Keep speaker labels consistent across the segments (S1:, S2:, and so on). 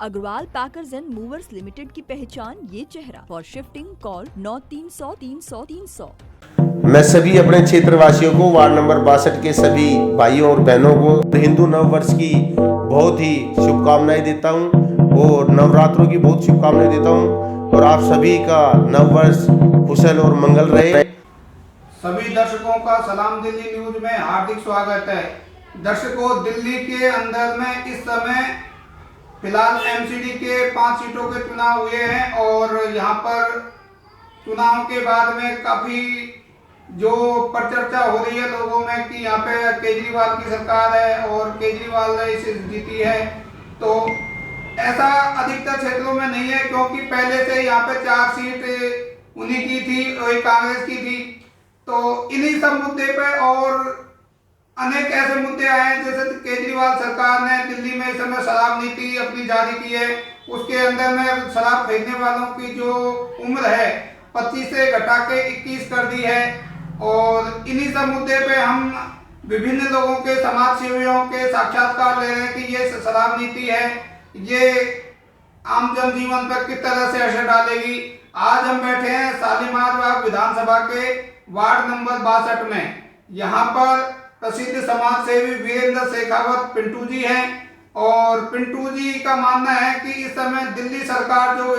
S1: Agarwal packers and movers limited की पहचान ये चेहरा। For shifting call 9300 300 300।
S2: मैं सभी अपने क्षेत्रवासियों को, वार्ड नंबर 62 के सभी भाइयों और बहनों को हिंदू नव वर्ष की बहुत ही शुभकामनाएं देता हूं और नवरात्रों की बहुत शुभकामनाएं देता हूं और आप सभी का नव वर्ष कुशल और मंगल रहे।
S3: सभी दर्शकों का सलाम दिल्ली न्यूज में हार्दिक स्वागत है। दर्शकों, दिल्ली के अंदर में इस समय फिलहाल एमसीडी के 5 सीटों के चुनाव हुए हैं और यहाँ पर चुनाव के बाद में काफी जो परिचर्चा हो रही है लोगों में कि यहाँ पे केजरीवाल की सरकार है और केजरीवाल ने इसे जीती है, तो ऐसा अधिकतर क्षेत्रों में नहीं है क्योंकि पहले से यहाँ पे 4 सीट उन्हीं की थी और कांग्रेस की थी। तो इन्हीं सब मुद्दे पे और अनेक ऐसे मुद्दे आए हैं, जैसे केजरीवाल सरकार ने दिल्ली में इस समय शराब नीति अपनी जारी की है, उसके अंदर में शराब खरीदने वालों की जो उम्र है 25 से घटा के 21 कर दी है। और इन्हीं सब मुद्दे पे हम विभिन्न लोगों के, समाज सेवियों के साक्षात्कार ले रहे हैं कि ये शराब नीति है, ये आम जनजीवन पर किस तरह से असर डालेगी। आज हम बैठे हैं शालीमार बाग विधानसभा के वार्ड नंबर 62 में। यहाँ पर प्रसिद्ध समाज सेवी वीरेंद्र शेखावत पिंटू जी हैं और पिंटू जी का मानना है कि इस समय दिल्ली सरकार जो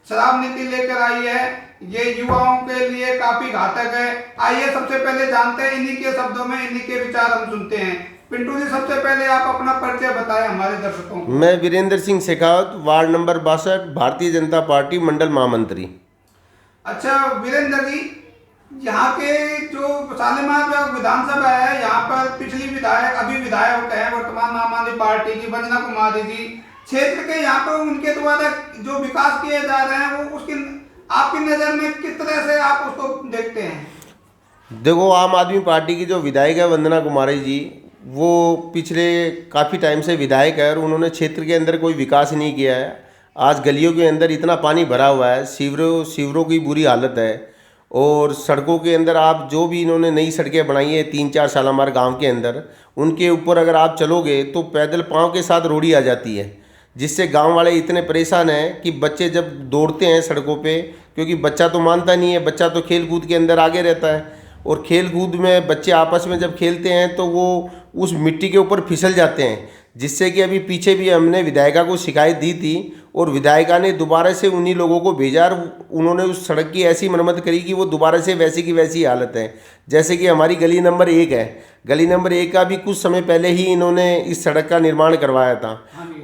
S3: शराब नीति लेकर आई है ये युवाओं के लिए काफी घातक है। आइए सबसे पहले जानते हैं इन्हीं के शब्दों में, इन्हीं के विचार हम सुनते हैं। पिंटू जी, सबसे पहले आप अपना परिचय बताएं हमारे दर्शकों को।
S2: मैं Virendra Singh Shekhawat, ward number 62, Bharatiya Janata party मंडल महामंत्री।
S3: अच्छा वीरेंद्र जी, यहाँ के जो शालीमार विधानसभा है, यहाँ पर पिछली विधायक, अभी विधायक है वर्तमान आम आदमी पार्टी की वंदना कुमारी जी, क्षेत्र के यहाँ पर उनके द्वारा जो विकास किए जा रहे हैं वो उसकी आपकी नज़र में किस तरह से आप उसको देखते हैं?
S2: देखो, आम आदमी पार्टी की जो विधायक है वंदना कुमारी जी, वो पिछले काफ़ी टाइम से विधायक है और उन्होंने क्षेत्र के अंदर कोई विकास नहीं किया है। आज गलियों के अंदर इतना पानी भरा हुआ है, सीवरों की बुरी हालत है और सड़कों के अंदर आप जो भी इन्होंने नई सड़कें बनाई है 3-4 साल हमारे गांव के अंदर, उनके ऊपर अगर आप चलोगे तो पैदल पाँव के साथ रोड़ी आ जाती है, जिससे गांव वाले इतने परेशान हैं कि बच्चे जब दौड़ते हैं सड़कों पे, क्योंकि बच्चा तो मानता नहीं है, बच्चा तो खेल कूद के अंदर आगे रहता है और खेल कूद में बच्चे आपस में जब खेलते हैं तो वो उस मिट्टी के ऊपर फिसल जाते हैं, जिससे कि अभी पीछे भी हमने विधायिका को शिकायत दी थी और विधायिका ने दोबारा से उन्हीं लोगों को भेजा और उन्होंने उस सड़क की ऐसी मरम्मत करी कि वो दोबारा से वैसी की वैसी हालत है। जैसे कि हमारी गली नंबर 1 है, गली नंबर 1 का भी कुछ समय पहले ही इन्होंने इस सड़क का निर्माण करवाया था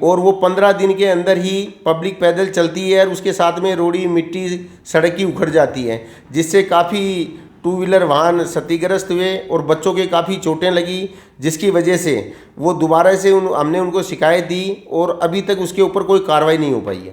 S2: और वो 15 दिन के अंदर ही पब्लिक पैदल चलती है और उसके साथ में रोड़ी मिट्टी सड़क की उखड़ जाती है, जिससे काफ़ी 2 व्हीलर वाहन क्षतिग्रस्त हुए और बच्चों के काफ़ी चोटें लगी, जिसकी वजह से वो दोबारा से हमने उनको शिकायत दी और अभी तक उसके ऊपर कोई कार्रवाई नहीं हो पाई है।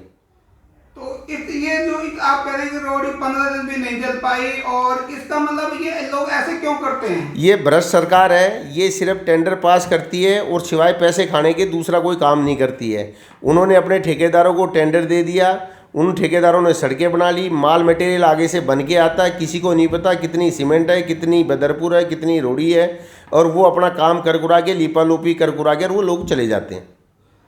S3: तो ये जो आप कह रहे हैं रोड 15 दिन भी नहीं चल पाई, और इसका मतलब ये लोग ऐसे क्यों करते हैं?
S2: ये भ्रष्ट सरकार है, ये सिर्फ टेंडर पास करती है और सिवाय पैसे खाने के दूसरा कोई काम नहीं करती है। उन्होंने अपने ठेकेदारों को टेंडर दे दिया, उन ठेकेदारों ने सड़कें बना ली, माल मटेरियल आगे से बन के आता है, किसी को नहीं पता कितनी सीमेंट है, कितनी बदरपुर है, कितनी रोड़ी है, और वो अपना काम कर कुरा के लीपा लोपी कर कुरा के वो लोग चले जाते हैं।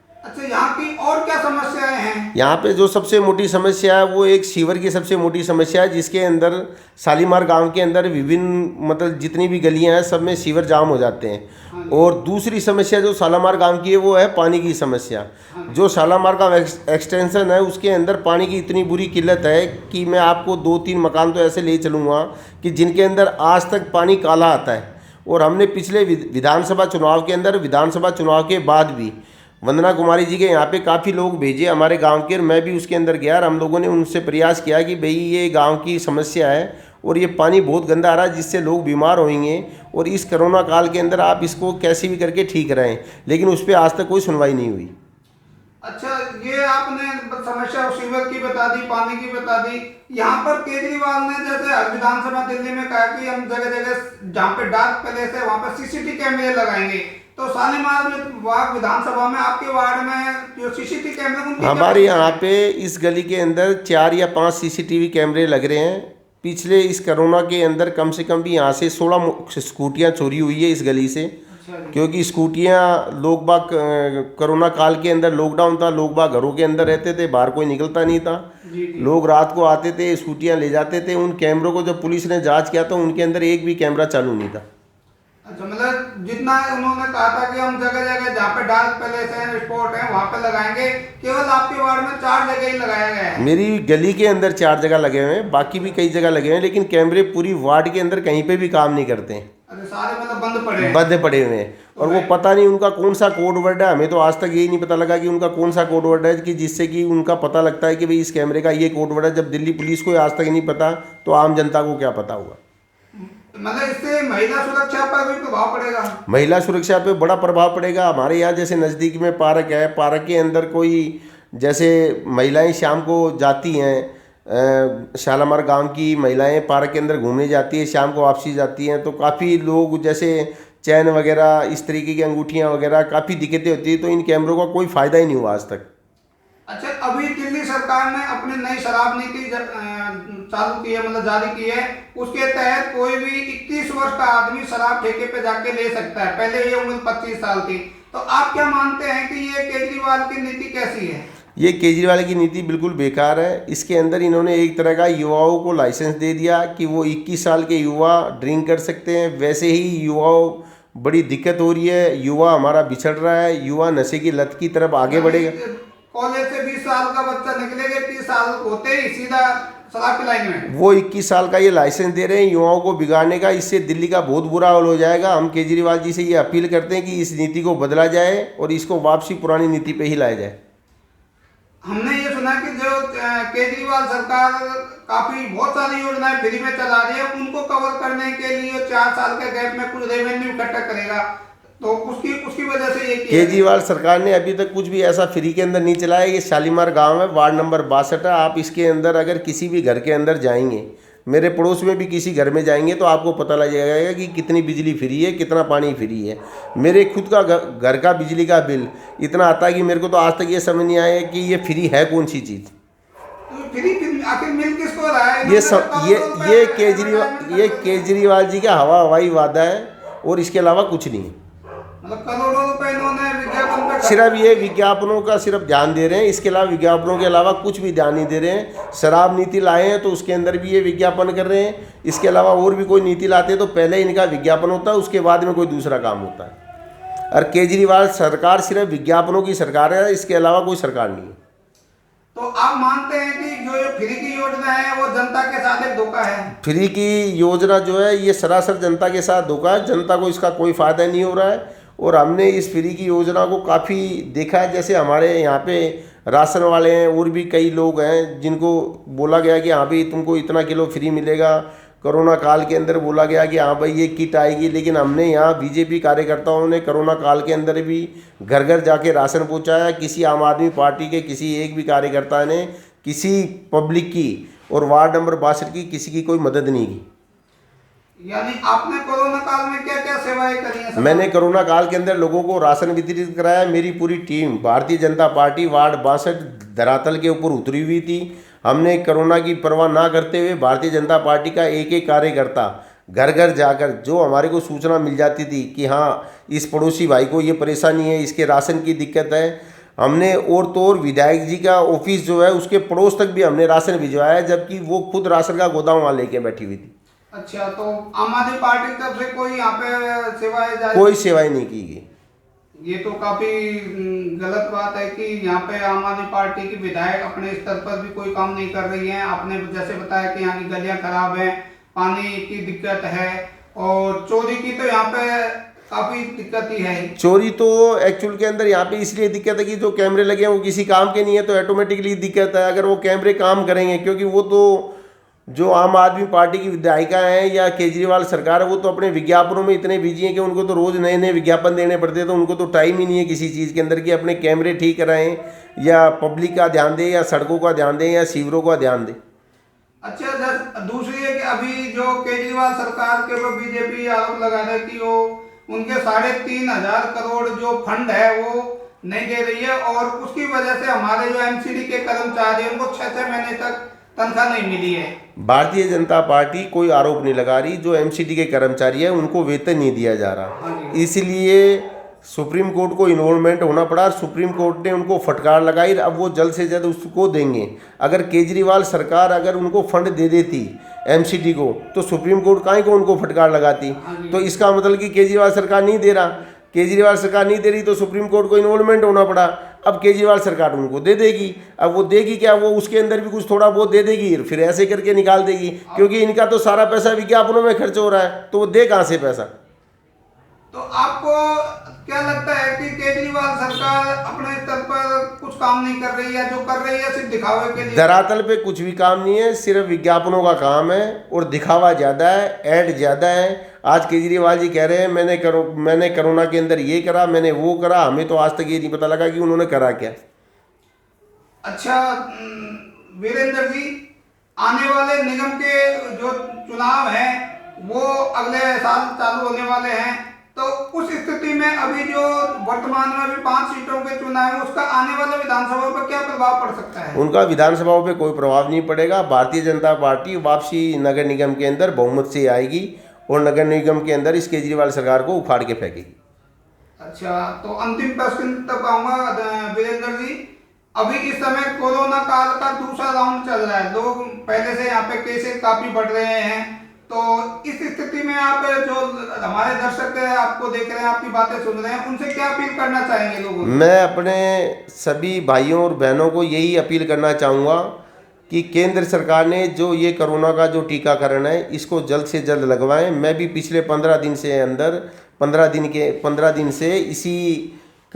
S3: अच्छा, यहाँ की और क्या समस्याएं हैं?
S2: यहाँ पे जो सबसे मोटी समस्या है वो एक सीवर की सबसे मोटी समस्या है, जिसके अंदर शालीमार गांव के अंदर विभिन्न मतलब जितनी भी गलियाँ हैं सब में सीवर जाम हो जाते हैं। और दूसरी समस्या जो शालीमार गांव की है वो है पानी की समस्या। जो शालीमार गांव एक्सटेंशन है उसके अंदर पानी की इतनी बुरी किल्लत है कि मैं आपको 2-3 मकान तो ऐसे ले चलूँगा कि जिनके अंदर आज तक पानी काला आता है। और हमने पिछले विधानसभा चुनाव के अंदर, विधानसभा चुनाव के बाद भी वंदना कुमारी जी के यहाँ पे काफ़ी लोग भेजे हमारे गांव के, और मैं भी उसके अंदर गया और हम लोगों ने उनसे प्रयास किया कि भाई ये गांव की समस्या है और ये पानी बहुत गंदा आ रहा है, जिससे लोग बीमार होंगे और इस कोरोना काल के अंदर आप इसको कैसे भी करके ठीक रहें, लेकिन उस पर आज तक कोई सुनवाई नहीं हुई।
S3: अच्छा, ये आपने समस्या सीवर की बता दी, पानी की बता दी। यहाँ पर केजरीवाल ने जैसे हर विधानसभा दिल्ली में कहा कि हम जगह जगह जहाँ पे डार्क प्लेस है वहाँ पे सीसीटीवी कैमरे लगाएंगे, तो शालीमार बाग विधानसभा में आपके वार्ड में जो सीसीटीवी कैमरे,
S2: हमारे यहाँ पे इस गली के अंदर 4 या 5 सीसीटीवी कैमरे लग रहे हैं। पिछले इस कोरोना के अंदर कम से कम भी यहाँ से 16 स्कूटियाँ चोरी हुई है इस गली से।
S3: अच्छा जी।
S2: क्योंकि स्कूटियाँ लोग बाग कोरोना काल के अंदर लॉकडाउन था, लोग बाग घरों के अंदर रहते थे, बाहर कोई निकलता नहीं था।
S3: जी जी।
S2: लोग रात को आते थे, स्कूटियाँ ले जाते थे। उन कैमरों को जब पुलिस ने जांच किया तो उनके अंदर एक भी कैमरा चालू नहीं था।
S3: अच्छा, मतलब जितना उन्होंने कहा था कि हम जगह जगह जहाँ पे डार्क पैलेस है, स्पॉट है, वहाँ पे लगाएंगे, केवल आपके वार्ड में 4 जगह ही लगाया गया है।
S2: मेरी गली के अंदर 4 जगह लगे हुए हैं, बाकी भी कई जगह लगे हुए हैं, लेकिन कैमरे पूरी वार्ड के अंदर कहीं पे भी काम नहीं करते हैं।
S3: अरे सारे मतलब बंद पड़े हैं।
S2: बंद पड़े हुए हैं। और वो पता नहीं उनका कौन सा कोड वर्ड है, हमें तो आज तक यही नहीं पता लगा कि उनका कौन सा कोड वर्ड है कि जिससे कि उनका पता लगता है कि भाई इस कैमरे का ये कोड वर्ड है। जब दिल्ली पुलिस को आज तक नहीं पता तो आम जनता को क्या पता होगा।
S3: मतलब इससे महिला सुरक्षा पर भी प्रभाव पड़ेगा।
S2: महिला सुरक्षा पे बड़ा प्रभाव पड़ेगा। हमारे यहाँ जैसे नज़दीक में पार्क है, पार्क के अंदर कोई जैसे महिलाएं शाम को जाती हैं, शालामार गांव की महिलाएं पार्क के अंदर घूमने जाती है, शाम को वापसी जाती हैं, तो काफ़ी लोग जैसे चैन वगैरह इस तरीके की अंगूठियाँ वगैरह काफ़ी दिक्कतें होती है। तो इन कैमरों का कोई फ़ायदा ही नहीं हुआ आज तक।
S3: अच्छा, अभी दिल्ली सरकार ने अपनी नई शराब नीति चालू की है, मतलब जारी की है। उसके तहत कोई भी 21 वर्ष का आदमी शराब ठेके पे जाके ले सकता है। पहले ये उम्र 25 साल थी। तो आप क्या मानते हैं कि ये केजरीवाल की नीति कैसी है?
S2: ये केजरीवाल की नीति बिल्कुल बेकार है। इसके अंदर इन्होंने एक तरह का युवाओं को लाइसेंस दे दिया कि वो 21 साल के युवा ड्रिंक कर सकते हैं। वैसे ही युवाओं बड़ी दिक्कत हो रही है, युवा हमारा बिछड़ रहा है, युवा नशे की लत की तरफ आगे बढ़ेगा।
S3: कॉलेज से 20 साल का बच्चा निकलेगा, 30 साल होते ही सीधा शराब की लाइन में।
S2: वो 21 साल का ये लाइसेंस दे रहे हैं युवाओं को बिगाड़ने का। इससे दिल्ली का बहुत बुरा हाल हो जाएगा। हम केजरीवाल जी से ये अपील करते हैं कि इस नीति को बदला जाए और इसको वापसी पुरानी नीति पे ही लाया जाए।
S3: हमने ये सुना कि जो केजरीवाल सरकार काफी बहुत सारी योजनाएं फ्री में चला रही है, उनको कवर करने के लिए 4 साल के गैप में कुछ रेवेन्यू इकट्ठा करेगा, तो उसकी वजह से ये
S2: केजरीवाल सरकार ने अभी तक कुछ भी ऐसा फ्री के अंदर नहीं चलाया। ये शालीमार गांव है, वार्ड नंबर 62 है। आप इसके अंदर अगर किसी भी घर के अंदर जाएंगे, मेरे पड़ोस में भी किसी घर में जाएंगे तो आपको पता लग जाएगा कि कितनी बिजली फ्री है, कितना पानी फ्री है। मेरे खुद का घर का बिजली का बिल इतना आता है कि मेरे को तो आज तक ये समझ नहीं आया कि ये फ्री है कौन सी चीज़।
S3: आखिर मिल किसको रहा है?
S2: ये केजरीवाल जी का हवाई वादा है और इसके अलावा कुछ नहीं है।
S3: मतलब करोड़ों रुपए इन्होंने विज्ञापन पे
S2: सिर्फ ये विज्ञापनों का सिर्फ ध्यान दे रहे हैं, इसके अलावा विज्ञापनों के अलावा कुछ भी ध्यान नहीं दे रहे हैं। शराब नीति लाए हैं तो उसके अंदर भी ये विज्ञापन कर रहे हैं। इसके अलावा और भी कोई नीति लाते हैं तो पहले इनका विज्ञापन होता है, उसके बाद में कोई दूसरा काम होता है। और केजरीवाल सरकार सिर्फ विज्ञापनों की सरकार है, इसके अलावा कोई सरकार नहीं है।
S3: तो आप मानते हैं कि जो ये फ्री की योजना है वो जनता के साथ एक धोखा है? फ्री
S2: की योजना जो है ये सरासर जनता के साथ धोखा है। जनता को इसका कोई फ़ायदा नहीं हो रहा है। और हमने इस फ्री की योजना को काफ़ी देखा है। जैसे हमारे यहाँ पे राशन वाले हैं और भी कई लोग हैं जिनको बोला गया कि हाँ भाई तुमको इतना किलो फ्री मिलेगा। कोरोना काल के अंदर बोला गया कि हाँ भाई ये किट आएगी, लेकिन हमने यहाँ बीजेपी कार्यकर्ताओं ने कोरोना काल के अंदर भी घर घर जाके राशन पहुँचाया। किसी आम आदमी पार्टी के किसी एक भी कार्यकर्ता ने किसी पब्लिक की और वार्ड नंबर 62 की किसी की कोई मदद नहीं की।
S3: यानी आपने कोरोना काल में क्या क्या सेवाएं करी हैं?
S2: मैंने कोरोना काल के अंदर लोगों को राशन वितरित कराया। मेरी पूरी team Bharatiya Janata party ward 62 धरातल के ऊपर उतरी हुई थी। हमने कोरोना की परवाह ना करते हुए भारतीय जनता पार्टी का एक एक कार्यकर्ता घर घर जाकर जो हमारे को सूचना मिल जाती थी कि हाँ इस पड़ोसी भाई को ये परेशानी है, इसके राशन की दिक्कत है, हमने और तो और विधायक जी का ऑफिस जो है उसके पड़ोस तक भी हमने राशन भिजवाया, जबकि वो खुद राशन का गोदाम वहाँ लेके बैठी हुई थी।
S3: अच्छा, तो आम आदमी पार्टी की तरफ से कोई यहाँ पे सेवाएं जारी?
S2: कोई सेवाएं नहीं की गई।
S3: ये तो काफी गलत बात है कि यहाँ पे आम आदमी पार्टी की विधायक अपने स्तर पर भी कोई काम नहीं कर रही है। आपने जैसे बताया कि यहाँ की गलियां खराब है, पानी की दिक्कत है और चोरी की तो यहाँ पे काफी दिक्कत ही है।
S2: चोरी तो एक्चुअल के अंदर यहाँ पे इसलिए दिक्कत है कि जो कैमरे लगे हैं वो किसी काम के नहीं है, तो ऑटोमेटिकली दिक्कत है। अगर वो कैमरे काम करेंगे, क्योंकि वो तो जो आम आदमी पार्टी की विधायिका हैं या केजरीवाल सरकार है वो तो अपने विज्ञापनों में इतने बिजी हैं कि उनको तो रोज़ नए नए विज्ञापन देने पड़ते हैं। तो उनको तो टाइम ही नहीं है किसी चीज़ के अंदर कि अपने कैमरे ठीक कराएं या पब्लिक का ध्यान दें या सड़कों का ध्यान दें या सीवरों का ध्यान दें।
S3: अच्छा, दूसरी है कि अभी जो केजरीवाल सरकार के ऊपर बीजेपी आरोप लगा रहा है कि वो उनके 3,500 करोड़ जो फंड है वो नहीं दे रही है और उसकी वजह से हमारे जो एमसीडी के कर्मचारी हैं उनको 6-6 महीने तक तनख्वाह नहीं मिली है।
S2: भारतीय जनता पार्टी कोई आरोप नहीं लगा रही, जो एमसीडी के कर्मचारी है उनको वेतन नहीं दिया जा रहा, इसलिए सुप्रीम कोर्ट को इन्वॉल्वमेंट होना पड़ा। सुप्रीम कोर्ट ने उनको फटकार लगाई, अब वो जल्द से जल्द उसको देंगे। अगर केजरीवाल सरकार अगर उनको फंड दे देती एमसीडी को, तो सुप्रीम कोर्ट काहे को उनको फटकार लगाती। तो इसका मतलब कि केजरीवाल सरकार नहीं दे रहा, केजरीवाल सरकार नहीं दे रही तो सुप्रीम कोर्ट को इन्वॉल्वमेंट होना पड़ा। अब केजरीवाल सरकार उनको दे देगी, अब वो देगी क्या, वो उसके अंदर भी कुछ थोड़ा बहुत दे देगी, फिर ऐसे करके निकाल देगी, क्योंकि इनका तो सारा पैसा विज्ञापनों में खर्च हो रहा है, तो वो दे कहाँ से पैसा।
S3: तो आपको क्या लगता है कि केजरीवाल सरकार अपने स्तर पर कुछ काम नहीं कर रही है, जो कर रही है सिर्फ दिखावे के लिए?
S2: धरातल पे कुछ भी काम नहीं है, सिर्फ विज्ञापनों का काम है और दिखावा ज़्यादा है, ऐड ज़्यादा है। आज केजरीवाल जी कह रहे हैं मैंने कोरोना के अंदर ये करा, मैंने वो करा, हमें तो आज तक ये नहीं पता लगा कि उन्होंने करा क्या।
S3: अच्छा वीरेंद्र जी, आने वाले निगम के जो चुनाव हैं वो अगले साल चालू होने वाले हैं, तो उस स्थिति में अभी जो वर्तमान में अभी 5 सीटों के चुनाव है, उसका आने वाले विधानसभा पर क्या प्रभाव पड़ सकता है?
S2: उनका विधानसभाओं पे कोई प्रभाव नहीं पड़ेगा। भारतीय जनता पार्टी वापसी नगर निगम के अंदर बहुमत से आएगी और नगर निगम के अंदर इस केजरीवाल सरकार को उखाड़ के फेंकेगी।
S3: अच्छा, तो अंतिम प्रश्न तक आऊंगा वीरेंद्र जी। अभी इस समय कोरोना काल का दूसरा राउंड चल रहा है, लोग पहले से यहाँ पे केसेस काफी बढ़ रहे हैं, तो इस स्थिति में आप जो हमारे दर्शक आपको देख रहे हैं, आपकी बातें सुन रहे हैं, उनसे क्या अपील करना चाहेंगे लोगों?
S2: मैं अपने सभी भाइयों और बहनों को यही अपील करना चाहूँगा कि केंद्र सरकार ने जो ये कोरोना का जो टीकाकरण है इसको जल्द से जल्द लगवाएं। मैं भी पिछले 15 दिन से इसी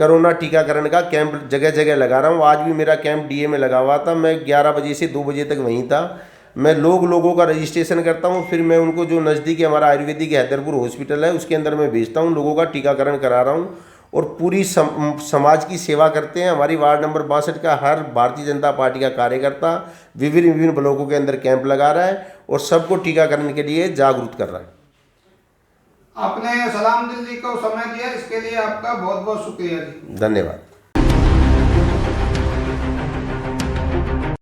S2: कोरोना टीकाकरण का कैंप जगह जगह लगा रहा हूँ। आज भी मेरा कैंप डीए में लगा हुआ था, मैं 11 बजे से 2 बजे तक वहीं था। मैं लोगों का रजिस्ट्रेशन करता हूँ, फिर मैं उनको जो नज़दीकी हमारा आयुर्वेदिक हैदरपुर हॉस्पिटल है उसके अंदर मैं भेजता हूँ, लोगों का टीकाकरण करा रहा हूँ और पूरी समाज की सेवा करते हैं। हमारी वार्ड नंबर 62 का हर भारतीय जनता पार्टी का कार्यकर्ता विभिन्न ब्लॉकों के अंदर कैंप लगा रहा है और सबको टीकाकरण के लिए जागरूक कर रहा है।
S3: आपने सलाम दिल्ली को समय दिया, इसके लिए आपका बहुत बहुत शुक्रिया जी।
S2: धन्यवाद।